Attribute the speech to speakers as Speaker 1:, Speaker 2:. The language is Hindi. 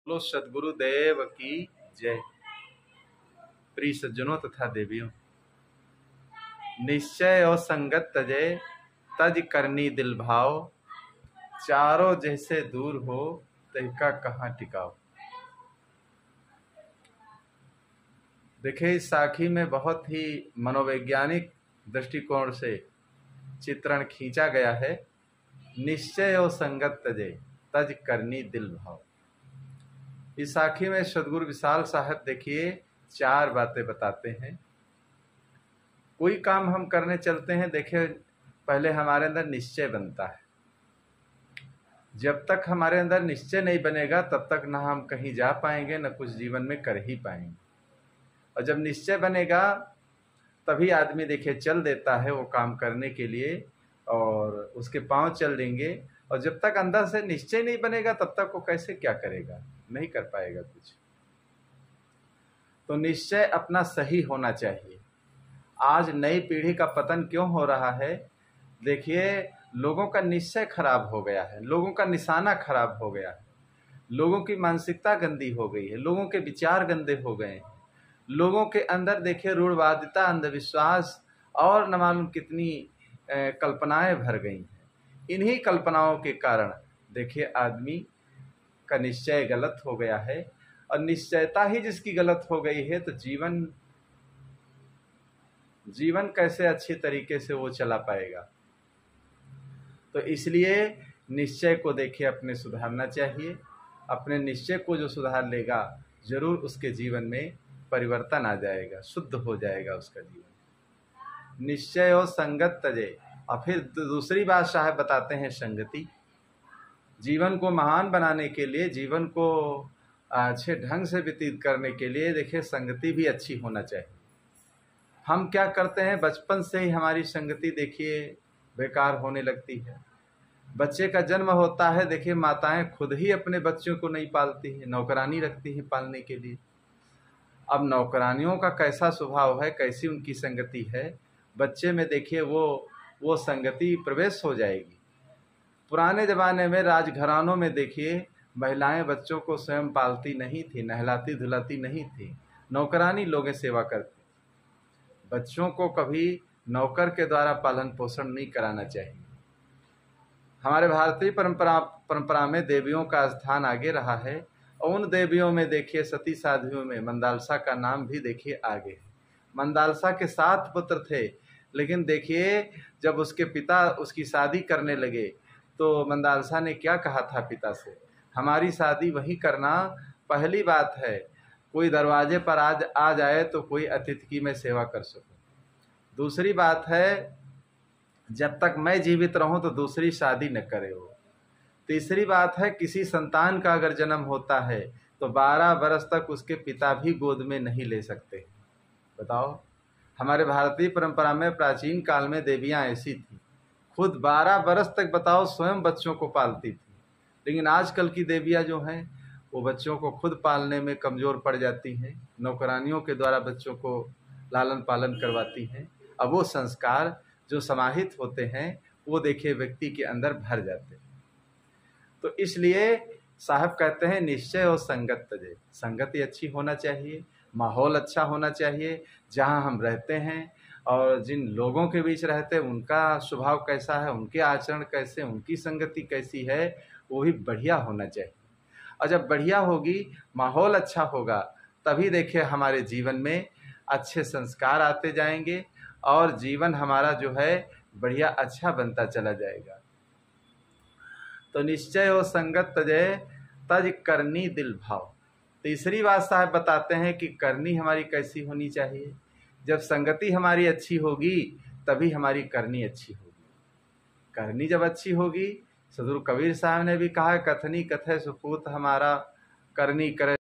Speaker 1: बोलो सद्गुरुदेव की जय। प्रिय सज्जनों तथा देवियों, निश्चय और संगत तजे तज करनी दिल भाव, चारों जैसे दूर हो तहिका कहाँ टिकाओ। देखिए, इस साखी में बहुत ही मनोवैज्ञानिक दृष्टिकोण से चित्रण खींचा गया है। निश्चय और संगत तजे तज करनी दिल भाव। इस साखी में सद्गुरु विशाल साहब देखिए 4 बातें बताते हैं। कोई काम हम करने चलते हैं, देखिए पहले हमारे अंदर निश्चय बनता है। जब तक हमारे अंदर निश्चय नहीं बनेगा तब तक ना हम कहीं जा पाएंगे, न कुछ जीवन में कर ही पाएंगे। और जब निश्चय बनेगा तभी आदमी देखिए चल देता है वो काम करने के लिए, और उसके पांव चल देंगे। और जब तक अंदर से निश्चय नहीं बनेगा तब तक वो कैसे क्या करेगा, नहीं कर पाएगा कुछ। तो निश्चय अपना सही होना चाहिए। आज नई पीढ़ी का पतन क्यों हो रहा है? देखिए, लोगों का निश्चय खराब हो गया है, लोगों का निशाना खराब हो गया है, लोगों की मानसिकता गंदी हो गई है, लोगों के विचार गंदे हो गए हैं, लोगों के अंदर देखिए रूढ़वादिता, अंधविश्वास और न मालूम कितनी कल्पनाएं भर गई हैं। इन्हीं कल्पनाओं के कारण देखिए आदमी का निश्चय गलत हो गया है। और निश्चयता ही जिसकी गलत हो गई है तो जीवन कैसे अच्छे तरीके से वो चला पाएगा। तो इसलिए निश्चय को देखिए अपने सुधारना चाहिए। अपने निश्चय को जो सुधार लेगा जरूर उसके जीवन में परिवर्तन आ जाएगा, शुद्ध हो जाएगा उसका जीवन। निश्चय और संगत तजे। और फिर दूसरी बात साहब बताते हैं संगति। जीवन को महान बनाने के लिए, जीवन को अच्छे ढंग से व्यतीत करने के लिए देखिए संगति भी अच्छी होना चाहिए। हम क्या करते हैं, बचपन से ही हमारी संगति देखिए बेकार होने लगती है। बच्चे का जन्म होता है, देखिए माताएं खुद ही अपने बच्चों को नहीं पालती हैं, नौकरानी रखती हैं पालने के लिए। अब नौकरानियों का कैसा स्वभाव है, कैसी उनकी संगति है, बच्चे में देखिए वो संगति प्रवेश हो जाएगी। पुराने ज़माने में राजघरानों में देखिए महिलाएं बच्चों को स्वयं पालती नहीं थी, नहलाती धुलाती नहीं थी, नौकरानी लोगें सेवा करती। बच्चों को कभी नौकर के द्वारा पालन पोषण नहीं कराना चाहिए। हमारे भारतीय परंपरा में देवियों का स्थान आगे रहा है, और उन देवियों में देखिए सती साध्वियों में मंदालसा का नाम भी देखिए आगे है। मंदालसा के 7 पुत्र थे, लेकिन देखिए जब उसके पिता उसकी शादी करने लगे तो मंदालसा ने क्या कहा था पिता से, हमारी शादी वही करना, पहली बात है कोई दरवाजे पर आ जाए तो कोई अतिथि की मैं सेवा कर सकूं। दूसरी बात है जब तक मैं जीवित रहूं तो दूसरी शादी न करे हो। तीसरी बात है किसी संतान का अगर जन्म होता है तो 12 बरस तक उसके पिता भी गोद में नहीं ले सकते। बताओ, हमारे भारतीय परंपरा में प्राचीन काल में देवियां ऐसी थी, खुद 12 बरस तक बताओ स्वयं बच्चों को पालती थी। लेकिन आजकल की देवियां जो हैं वो बच्चों को खुद पालने में कमज़ोर पड़ जाती हैं, नौकरानियों के द्वारा बच्चों को लालन पालन करवाती हैं। अब वो संस्कार जो समाहित होते हैं वो देखिए व्यक्ति के अंदर भर जाते हैं। तो इसलिए साहब कहते हैं निश्चय और संगत तजे। संगति अच्छी होना चाहिए, माहौल अच्छा होना चाहिए, जहाँ हम रहते हैं और जिन लोगों के बीच रहते हैं उनका स्वभाव कैसा है, उनके आचरण कैसे, उनकी संगति कैसी है, वो भी बढ़िया होना चाहिए। और जब बढ़िया होगी, माहौल अच्छा होगा, तभी देखिए हमारे जीवन में अच्छे संस्कार आते जाएंगे और जीवन हमारा जो है बढ़िया अच्छा बनता चला जाएगा। तो निश्चय और संगत तजे तज करनी दिल भाव। तीसरी बात साहब बताते हैं कि करनी हमारी कैसी होनी चाहिए। जब संगति हमारी अच्छी होगी तभी हमारी करनी अच्छी होगी। करनी जब अच्छी होगी, सदगुरु कबीर साहब ने भी कहा, कथनी कथे सुपूत हमारा, करनी करे